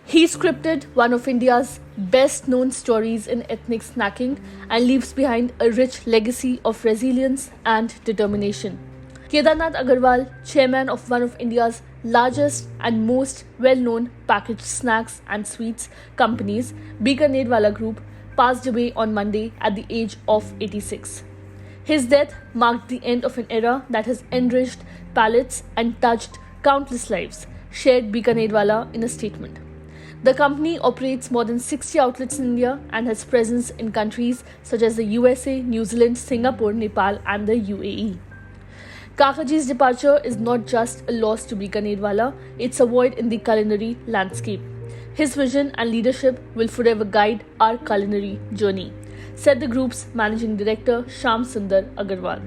He scripted one of India's best known stories in ethnic snacking and leaves behind a rich legacy of resilience and determination. Kedarnath Agarwal, chairman of one of India's largest and most well-known packaged snacks and sweets companies, Bikanerwala Group, passed away on Monday at the age of 86. His death marked the end of an era that has enriched palates and touched countless lives, shared Bikanerwala in a statement. The company operates more than 60 outlets in India and has presence in countries such as the USA, New Zealand, Singapore, Nepal, and the UAE. Kakaji's departure is not just a loss to Bikanerwala, it's a void in the culinary landscape. His vision and leadership will forever guide our culinary journey, said the group's managing director Shyam Sundar Agarwal.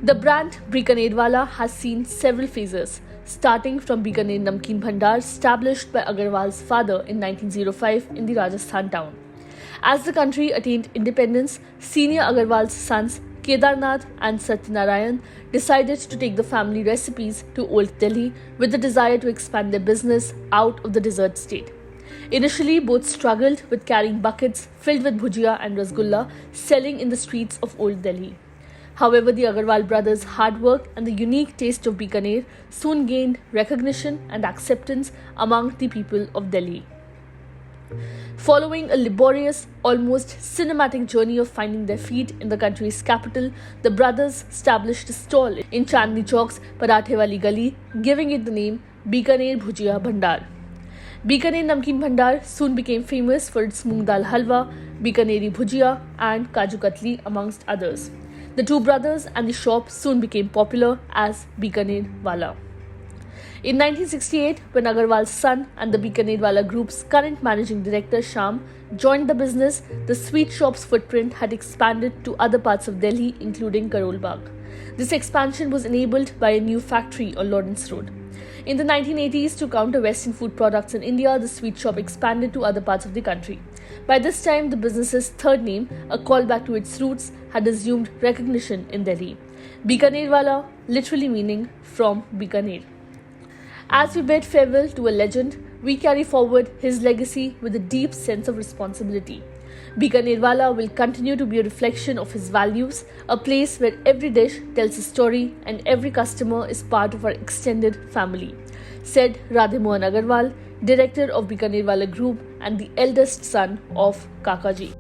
The brand Bikanerwala has seen several phases, starting from Bikaner Namkeen Bhandar established by Agarwal's father in 1905 in the Rajasthan town. As the country attained independence, senior Agarwal's sons Kedarnath and Satyanarayan decided to take the family recipes to Old Delhi with the desire to expand their business out of the desert state. Initially, both struggled with carrying buckets filled with bhujia and rasgulla selling in the streets of Old Delhi. However, the Agarwal brothers' hard work and the unique taste of Bikaner soon gained recognition and acceptance among the people of Delhi. Following a laborious, almost cinematic journey of finding their feet in the country's capital, the brothers established a stall in Chandni Chowk's Parathe Wali Gali, giving it the name Bikaner Bhujia Bhandar. Bikaner Namkeen Bhandar soon became famous for its moong dal halwa, Bikaneri Bhujia, and Kaju Katli, amongst others. The two brothers and the shop soon became popular as Bikanerwala. In 1968, when Agarwal's son and the Bikanerwala Group's current managing director Shyam joined the business, the sweet shop's footprint had expanded to other parts of Delhi, including Karol Bagh. This expansion was enabled by a new factory on Lawrence Road. In the 1980s, to counter Western food products in India, the sweet shop expanded to other parts of the country. By this time, the business's third name, a callback to its roots, had assumed recognition in Delhi. Bikanerwala, literally meaning from Bikaner. As we bid farewell to a legend, we carry forward his legacy with a deep sense of responsibility. Bikanerwala will continue to be a reflection of his values, a place where every dish tells a story and every customer is part of our extended family, said Radhemohan Agarwal, director of Bikanerwala Group and the eldest son of Kakaji.